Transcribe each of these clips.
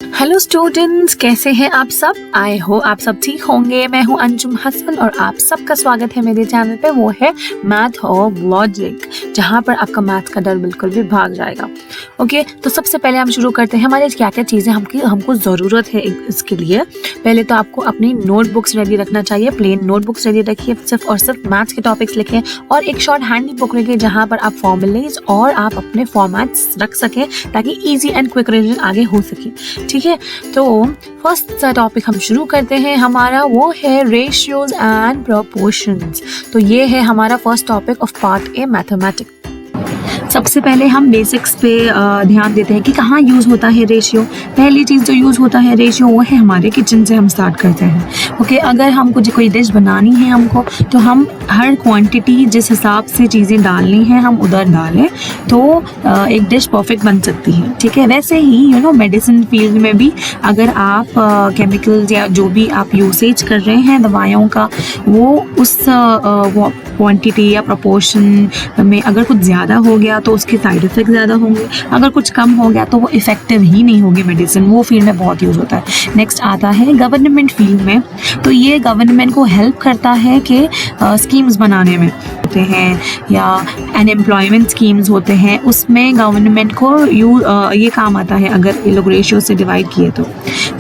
Hello students, कैसे हैं आप सब? आई हो आप सब ठीक होंगे। मैं हूं अंजुम हसन और आप सबका स्वागत है मेरे चैनल पे। वो है मैथ और लॉजिक, जहां पर आपका मैथ का डर बिल्कुल भी भाग जाएगा। ओके, तो सबसे पहले हम शुरू करते हैं। हमारे क्या क्या चीज़ें हमको ज़रूरत है इसके लिए। पहले तो आपको अपनी नोटबुक्स रेडी रखना चाहिए। प्लेन नोटबुक्स रेडी रखिए, सिर्फ और सिर्फ मैथ्स के टॉपिक्स लिखें, और एक शॉर्ट हैंडी बुक रखिए जहाँ पर आप फॉर्मूलेज और आप अपने फॉर्मेट्स रख सकें, ताकि ईजी एंड क्विक रिवीजन आगे हो सके। ठीक है, तो फर्स्ट टॉपिक हम शुरू करते हैं। हमारा वो है रेशियोज एंड प्रोपोर्शंस। तो ये है हमारा first topic of part A mathematics. सबसे पहले हम बेसिक्स पे ध्यान देते हैं कि कहाँ यूज़ होता है रेशियो। पहली चीज़ जो यूज़ होता है रेशियो वो है हमारे किचन से हम स्टार्ट करते हैं। ओके, अगर हमको कोई डिश बनानी है हमको, तो हम हर क्वांटिटी जिस हिसाब से चीज़ें डालनी है हम उधर डालें, तो एक डिश परफेक्ट बन सकती है। ठीक है, वैसे ही मेडिसिन फील्ड में भी अगर आप केमिकल्स या जो भी आप यूसेज कर रहे हैं दवाइयों का, वो उस क्वांटिटी या प्रोपोर्शन में अगर कुछ ज़्यादा हो गया तो उसके साइड इफ़ेक्ट ज़्यादा होंगे, अगर कुछ कम हो गया तो वो इफ़ेक्टिव ही नहीं होगी मेडिसिन। वो फील्ड में बहुत यूज़ होता है। नेक्स्ट आता है गवर्नमेंट फील्ड में। तो ये गवर्नमेंट को हेल्प करता है कि स्कीम्स बनाने में होते हैं, या अनएम्प्लॉयमेंट स्कीम्स होते हैं, उसमें गवर्नमेंट को ये काम आता है अगर ये लोग रेशियो से डिवाइड किए तो।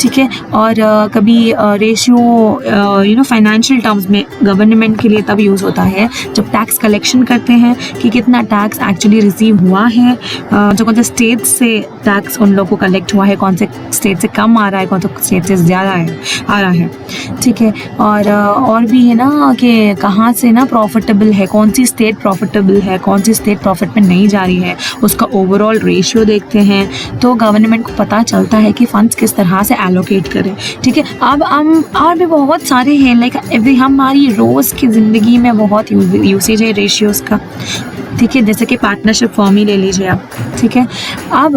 ठीक है, और कभी रेशियो फाइनेंशियल टर्म्स में गवर्नमेंट के लिए तब यूज़ होता है जब टैक्स कलेक्शन करते हैं कि कितना टैक्स एक्चुअली रिसीव हुआ है, जो कौन से स्टेट से टैक्स उन लोगों को कलेक्ट हुआ है, कौन से स्टेट से कम आ रहा है, कौन से स्टेट से ज़्यादा आ रहा है। ठीक है, और भी है ना कि कहाँ से ना प्रॉफिटेबल है, कौन सी स्टेट प्रॉफिटेबल है, कौन सी स्टेट प्रॉफिट में नहीं जा रही है, उसका ओवरऑल रेशियो देखते हैं, तो गवर्नमेंट को पता चलता है कि फंड्स किस तरह से एलोकेट करें। ठीक है, अब हम और भी बहुत सारे हैं, लाइक हमारी रोज़ की ज़िंदगी में बहुत यूसेज है रेशियोज़ का। ठीक है, जैसे कि पार्टनरशिप फॉर्म ही ले लीजिए आप। ठीक है, अब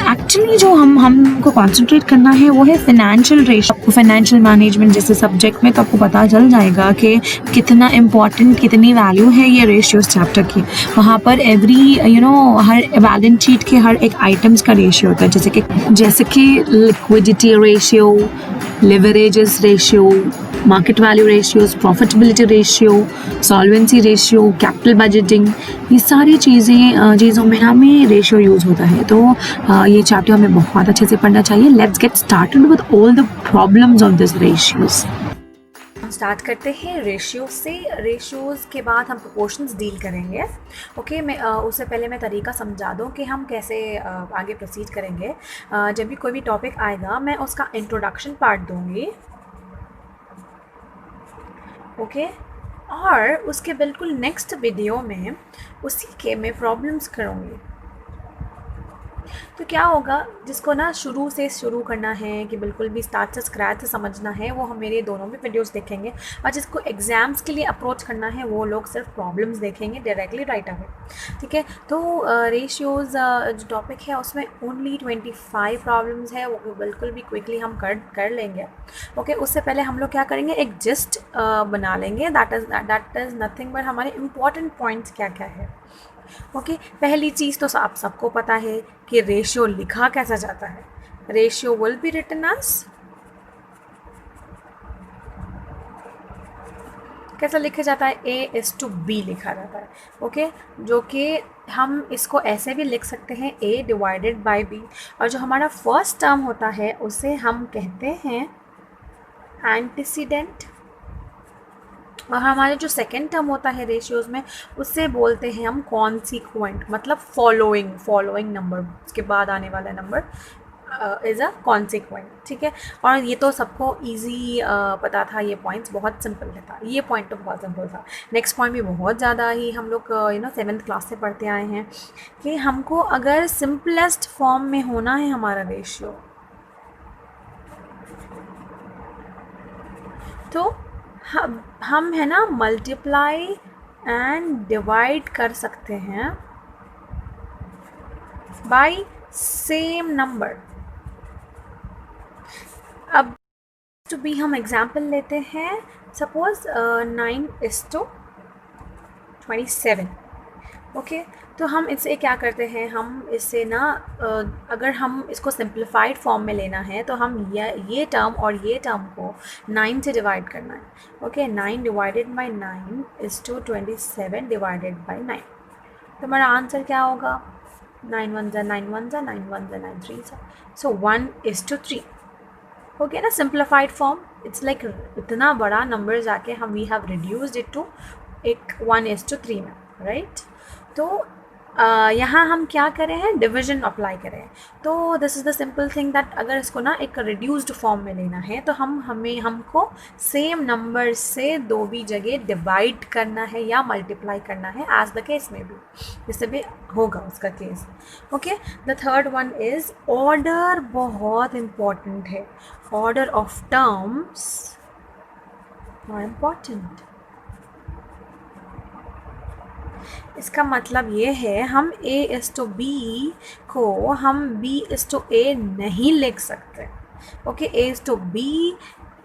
एक्चुअली जो हमको कॉन्सेंट्रेट करना है वो है फिनेंशियल रेशियो। आपको फाइनेंशियल मैनेजमेंट जैसे सब्जेक्ट में तो आपको पता चल जाएगा कि कितना इम्पॉर्टेंट, कितनी वैल्यू है ये रेशियोज चैप्टर की। वहाँ पर हर बैलेंस शीट के हर एक आइटम्स का रेशियो होता है, जैसे कि liquidity ratio, leverages ratio, market value ratios, profitability ratio, solvency ratio, capital budgeting, ये सारी चीज़ों में हमें रेशियो यूज़ होता है। तो ये चैप्टर हमें बहुत अच्छे से पढ़ना चाहिए। Let's get started with all the problems of this ratios. हम स्टार्ट करते हैं रेशियो से। रेशियोज़ के बाद हम प्रोपोर्शंस डील करेंगे। ओके, मैं उससे पहले मैं तरीका समझा दूँ कि हम कैसे आगे प्रोसीड करेंगे। जब भी कोई भी टॉपिक आएगा मैं उसका इंट्रोडक्शन पार्ट दूँगी। ओके, और उसके बिल्कुल नेक्स्ट वीडियो में उसी के मैं प्रॉब्लम्स करूँगी। तो क्या होगा, जिसको ना शुरू से शुरू करना है कि बिल्कुल भी स्टार्ट से स्क्रैच से समझना है, वो हम मेरे दोनों भी वीडियोस देखेंगे, और जिसको एग्ज़ाम्स के लिए अप्रोच करना है वो लोग सिर्फ प्रॉब्लम्स देखेंगे डायरेक्टली राइट अवे। ठीक है, तो रेशियोज़ जो टॉपिक है उसमें ओनली 25 प्रॉब्लम्स है, वो बिल्कुल भी क्विकली हम कर लेंगे। ओके, उससे पहले हम लोग क्या करेंगे, एक जिस्ट बना लेंगे। दैट इज़ नथिंग बट हमारे इम्पॉर्टेंट पॉइंट्स क्या क्या है। ओके, पहली चीज़ तो आप सबको पता है कि रेशियो लिखा कैसा जाता है। Ratio will be written as, कैसा लिखा जाता है, A:B लिखा जाता है। ओके, जो कि हम इसको ऐसे भी लिख सकते हैं A/B, और जो हमारा फर्स्ट टर्म होता है उसे हम कहते हैं एंटीसीडेंट, और हमारे जो सेकेंड टर्म होता है रेशियोज़ में उससे बोलते हैं हम कॉन्सिक्वेंट, मतलब फॉलोइंग नंबर, उसके बाद आने वाला नंबर इज़ अ कॉन्सिक्वेंट। ठीक है, और ये तो सबको इजी पता था, ये पॉइंट्स बहुत सिंपल था, ये पॉइंट तो बहुत सिंपल था। नेक्स्ट पॉइंट भी बहुत ज़्यादा ही हम लोग 7th क्लास से पढ़ते आए हैं कि हमको अगर सिंपलेस्ट फॉर्म में होना है हमारा रेशियो, तो हम है ना मल्टीप्लाई एंड डिवाइड कर सकते हैं बाय सेम नंबर। अब टू बी हम एग्जाम्पल लेते हैं, सपोज 9:27। ओके तो हम इससे क्या करते हैं, हम इससे ना अगर हम इसको सिंप्लीफाइड फॉर्म में लेना है तो हम ये टर्म और ये टर्म को 9 से डिवाइड करना है। Okay 9 divided by 9 is to 27 divided by 9। तो हमारा आंसर क्या होगा, 9 1 जा 9 1 जा 9 1 जा 9 3 जा, सो 1:3 हो गया ना सिंप्लीफाइड फॉर्म। इट्स लाइक इतना बड़ा नंबर जाके हम we have reduced it to एक 1:3 में, राइट। तो यहाँ हम क्या करें हैं, डिवीजन अप्लाई करें। तो this is the simple thing that अगर इसको ना एक रिड्यूस्ड फॉर्म में लेना है तो हमको सेम नंबर से दो भी जगह डिवाइड करना है या मल्टीप्लाई करना है, एज द केस में भी, जिससे भी होगा उसका case. Okay the third one is order, बहुत इम्पॉर्टेंट है। Order of terms are important. इसका मतलब ये है हम A:B को हम B:A नहीं लिख सकते। ओके A:B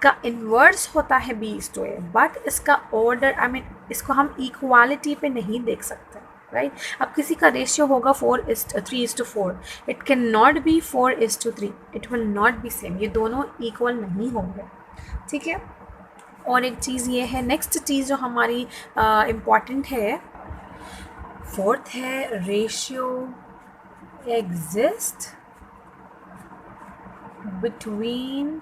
का इन्वर्स होता है B:A, बट इसका ऑर्डर इसको हम इक्वालिटी पे नहीं देख सकते, राइट। अब किसी का रेशियो होगा 3:4, it can not be 4:3, it will not be same, ये दोनों इक्वल नहीं होंगे, ठीक है। और एक चीज़ ये है, नेक्स्ट चीज़ जो हमारी इम्पॉर्टेंट है, फोर्थ है ratio exist between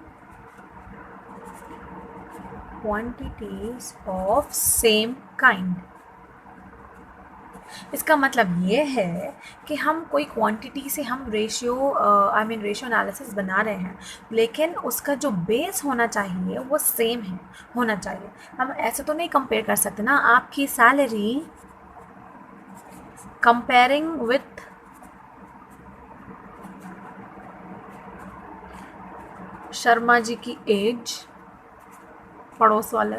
quantities of same kind. इसका मतलब ये है कि हम कोई क्वांटिटी से हम रेशियो रेशियो एनालिसिस बना रहे हैं, लेकिन उसका जो बेस होना चाहिए वो सेम है, होना चाहिए। हम ऐसे तो नहीं कंपेयर कर सकते ना, आपकी salary comparing with Sharma ji की एज, पड़ोस वाला,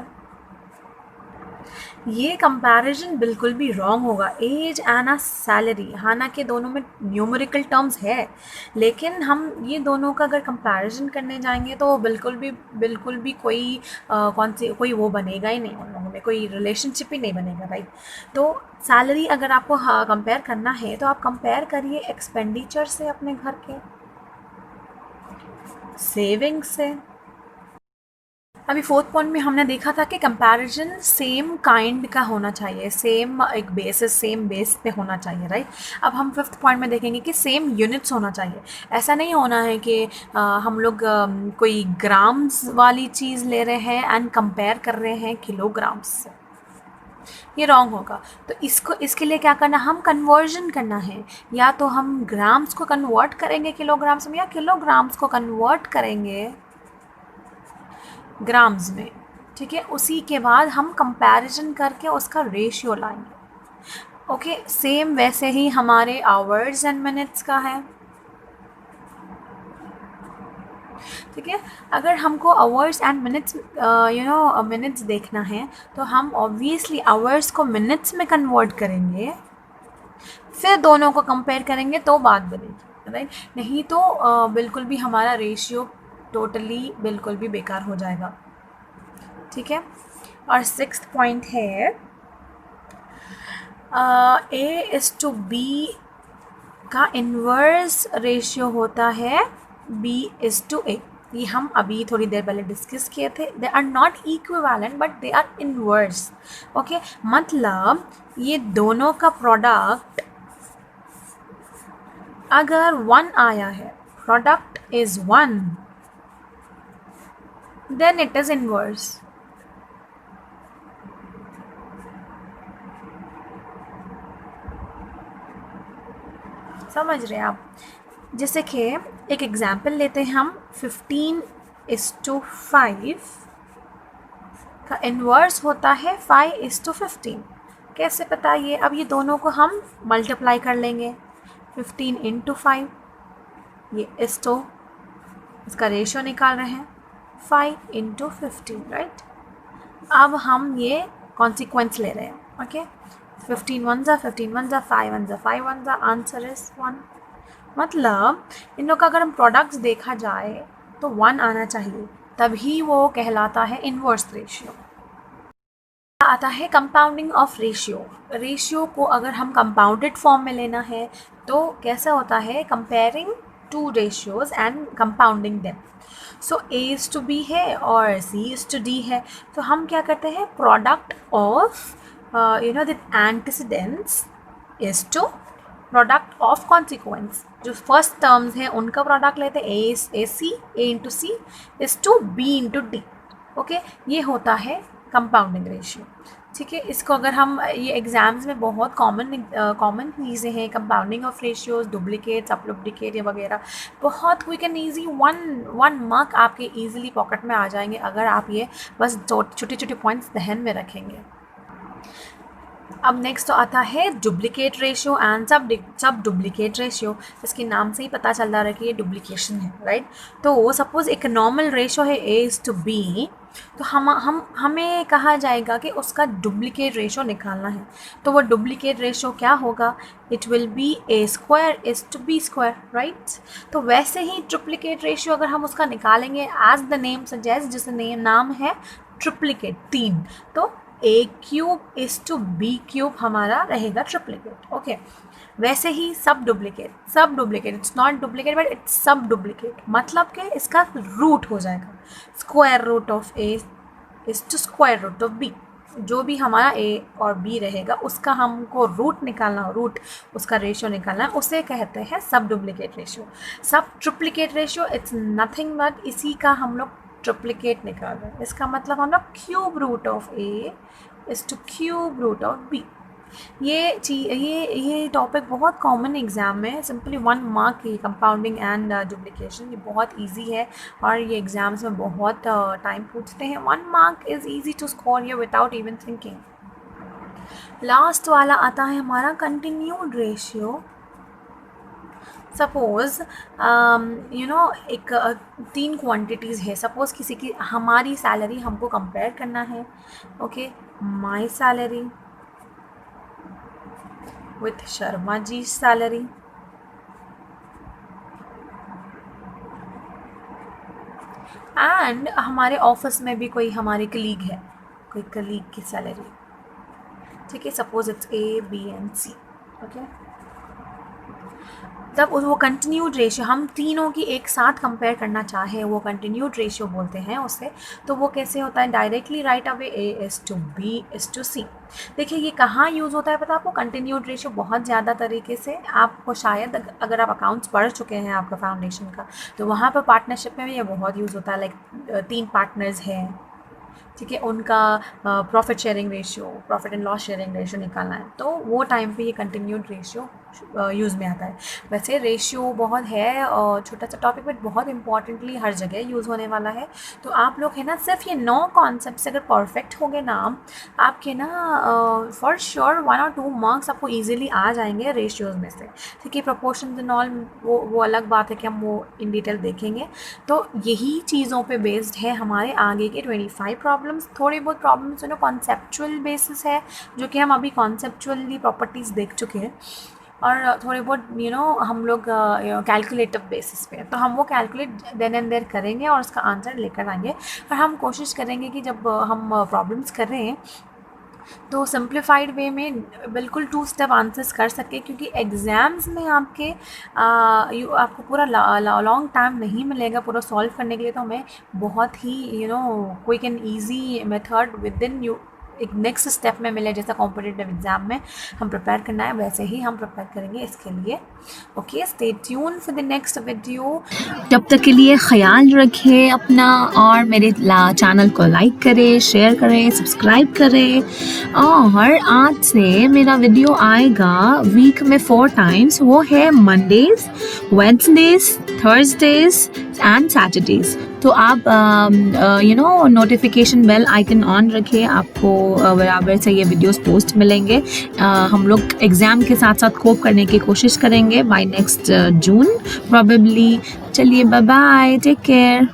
ये कंपैरिजन बिल्कुल भी रॉन्ग होगा। एज एंड आ सैलरी, हालांकि दोनों में न्यूमेरिकल टर्म्स है, लेकिन हम ये दोनों का अगर कंपैरिजन करने जाएंगे तो बिल्कुल भी कोई वो बनेगा ही नहीं, उन लोगों में कोई रिलेशनशिप ही नहीं बनेगा, राइट। तो सैलरी अगर आपको कंपेयर करना है तो आप कंपेयर करिए एक्सपेंडिचर से, अपने घर के सेविंग से। अभी फोर्थ पॉइंट में हमने देखा था कि कंपैरिजन सेम काइंड का होना चाहिए, सेम एक बेसिस, सेम बेस पे होना चाहिए, राइट। अब हम फिफ्थ पॉइंट में देखेंगे कि सेम यूनिट्स होना चाहिए। ऐसा नहीं होना है कि हम लोग कोई ग्राम्स वाली चीज़ ले रहे हैं एंड कंपेयर कर रहे हैं किलोग्राम्स से, ये रॉन्ग होगा। तो इसके लिए क्या करना, हम कन्वर्जन करना है, या तो हम ग्राम्स को कन्वर्ट करेंगे किलोग्राम्स में, या किलोग्राम्स को कन्वर्ट करेंगे ग्राम्स में, ठीक है। उसी के बाद हम कंपैरिजन करके उसका रेशियो लाएंगे। ओके सेम वैसे ही हमारे आवर्स एंड मिनट्स का है, ठीक है। अगर हमको आवर्स एंड मिनट्स मिनट्स देखना है तो हम ऑब्वियसली आवर्स को मिनट्स में कन्वर्ट करेंगे, फिर दोनों को कंपेयर करेंगे तो बात बनेगी, राइट। नहीं तो बिल्कुल भी हमारा रेशियो टोटली बिल्कुल भी बेकार हो जाएगा, ठीक है। और सिक्स्थ पॉइंट है A:B का इन्वर्स रेशियो होता है B:A। ये हम अभी थोड़ी देर पहले डिस्कस किए थे। They are not equivalent but they are inverse. Okay मतलब ये दोनों का प्रोडक्ट अगर 1 आया है, product is 1, then it is inverse. समझ रहे हैं आप। जैसे कि एक एग्जाम्पल लेते हैं हम, 15:5 का इन्वर्स होता है 5:15। कैसे बताइए, अब ये दोनों को हम मल्टीप्लाई कर लेंगे, 15 × 5, ये इसका रेशियो निकाल रहे हैं 5 × 15, राइट। अब हम ये कॉन्सिक्वेंस ले रहे हैं, ओके 15 1 जा 15 1 जा 5 1 जा 5 1 जा, आंसर इज 1। मतलब इन लोग का अगर हम प्रोडक्ट्स देखा जाए तो 1 आना चाहिए, तभी वो कहलाता है इन्वर्स रेशियो। आता है कंपाउंडिंग ऑफ रेशियो। रेशियो को अगर हम कंपाउंडेड फॉर्म में लेना है तो कैसा होता है, comparing two ratios and compounding them. So A is to B है और सी इज़ टू डी है, तो हम क्या करते हैं, product of the antecedents is to product of consequence. जो फर्स्ट टर्म्स हैं उनका प्रोडक्ट लेते हैं, A C, A into C is to B into D. Okay, ये होता है कंपाउंडिंग रेशियो। ठीक है, इसको अगर हम, ये एग्जाम्स में बहुत कॉमन चीज़ें हैं, कंपाउंडिंग ऑफ रेशियोज, डुप्लीकेट, सब्डुप्लीकेट, ये वगैरह बहुत quick and easy, one mark आपके ईजिली पॉकेट में आ जाएंगे अगर आप ये बस छोटे छोटे पॉइंट्स ध्यान में रखेंगे। अब नेक्स्ट तो आता है डुप्लीकेट रेशियो एंड सब डुप्लीकेट रेशियो। इसके नाम से ही पता चल रहा है कि ये डुप्लीकेशन है, राइट। तो सपोज एक नॉर्मल रेशियो है ए इज़ टू बी, तो हमें कहा जाएगा कि उसका डुप्लीकेट रेशियो निकालना है। तो वो डुप्लीकेट रेशियो क्या होगा, it will be A square is to B square, right. तो वैसे ही ट्रिप्लीकेट रेशियो अगर हम उसका निकालेंगे, एज द नेम सजेस्ट, जिसका नाम है ट्रिप्लीकेट, 3, तो A cube is to B cube हमारा रहेगा ट्रिप्लीकेट। ओके, वैसे ही sub duplicate it's not duplicate but it's sub duplicate, मतलब कि इसका रूट हो जाएगा, square root of A is to square root of B. जो भी हमारा ए और बी रहेगा उसका हमको रूट निकालना, रूट उसका रेशियो निकालना है, उसे कहते हैं सब डुप्लीकेट रेशियो। सब triplicate ratio it's nothing but इसी का हम लोग ट्रिप्लीकेट निकाल रहे हैं। इसका मतलब हम लोग cube root of A is to cube root of B. ये टॉपिक बहुत कॉमन एग्जाम में, सिंपली 1 मार्क की कंपाउंडिंग एंड डुप्लीकेशन, ये बहुत इजी है और ये एग्जाम्स में बहुत टाइम पूछते हैं। 1 mark is easy to score ये विदाउट इवन थिंकिंग। लास्ट वाला आता है हमारा कंटिन्यूड रेशियो। सपोज़ एक 3 क्वांटिटीज़ है, सपोज़ किसी की, हमारी सैलरी हमको कंपेयर करना है। Okay, my salary with Sharma ji salary, and हमारे ऑफिस में भी कोई हमारे कलीग है, कोई कलीग की सैलरी। ठीक है, suppose it's A B and C. Okay, तब वो कंटिन्यूड रेशियो, हम तीनों की एक साथ कंपेयर करना चाहे, वो कंटिन्यूड रेशियो बोलते हैं उसे। तो वो कैसे होता है, directly right away A is to B is to C. देखिए ये कहाँ यूज़ होता है पता आपको, कंटिन्यूड रेशियो बहुत ज़्यादा तरीके से। आपको शायद अगर आप अकाउंट्स पढ़ चुके हैं आपका फाउंडेशन का, तो वहाँ पर पार्टनरशिप में भी ये बहुत यूज़ होता है। लाइक 3 पार्टनर्स हैं, ठीक है, उनका profit sharing ratio, profit and loss sharing ratio निकालना है, तो वो टाइम पे ये कंटिन्यूड रेशियो यूज़ में आता है। वैसे रेशियो बहुत है और छोटा सा टॉपिक, बट बहुत इंपॉर्टेंटली हर जगह यूज़ होने वाला है। तो आप लोग है ना, सिर्फ ये 9 कॉन्सेप्ट से अगर परफेक्ट हो गए ना आपके ना, फॉर श्योर 1 और 2 मार्क्स आपको ईजिली आ जाएंगे रेशियोज़ में से। ठीक है, प्रोपोर्शंस एंड ऑल वो अलग बात है कि हम वो इन डिटेल देखेंगे। तो यही चीज़ों पे बेस्ड है हमारे आगे के 25 प्रॉब्लम्स। थोड़ी बहुत प्रॉब्लम्स कॉन्सेप्चुअल बेसिस है, जो कि हम अभी कॉन्सेप्चुअली प्रॉपर्टीज़ देख चुके हैं, और थोड़े बहुत हम लोग कैलकुलेटिव बेसिस पे, तो हम वो कैलकुलेट देन एंड देयर करेंगे और उसका आंसर लेकर आएंगे। और हम कोशिश करेंगे कि जब हम प्रॉब्लम्स कर रहे हैं तो सिंप्लीफाइड वे में बिल्कुल 2 स्टेप आंसर्स कर सके, क्योंकि एग्ज़ाम्स में आपको पूरा लॉन्ग टाइम नहीं मिलेगा पूरा सॉल्व करने के लिए। तो हमें बहुत ही quick and easy method within एक नेक्स्ट स्टेप में मिले, जैसा कॉम्पिटिटिव एग्जाम में हम प्रिपेयर करना है वैसे ही हम प्रिपेयर करेंगे इसके लिए। Okay, stay tune for the next video. तब तक के लिए ख्याल रखें अपना, और मेरे चैनल को लाइक करें, शेयर करें, सब्सक्राइब करें। और आज से मेरा वीडियो आएगा वीक में 4 टाइम्स, वो है Mondays, Wednesday's, Thursdays and Saturdays. तो आप नोटिफिकेशन बेल आइकन ऑन रखें, आपको बराबर से ये वीडियोस पोस्ट मिलेंगे। हम लोग एग्ज़ाम के साथ साथ कोप करने की कोशिश करेंगे बाय नेक्स्ट जून प्रोबेबली। चलिए, बाय बाय, टेक केयर।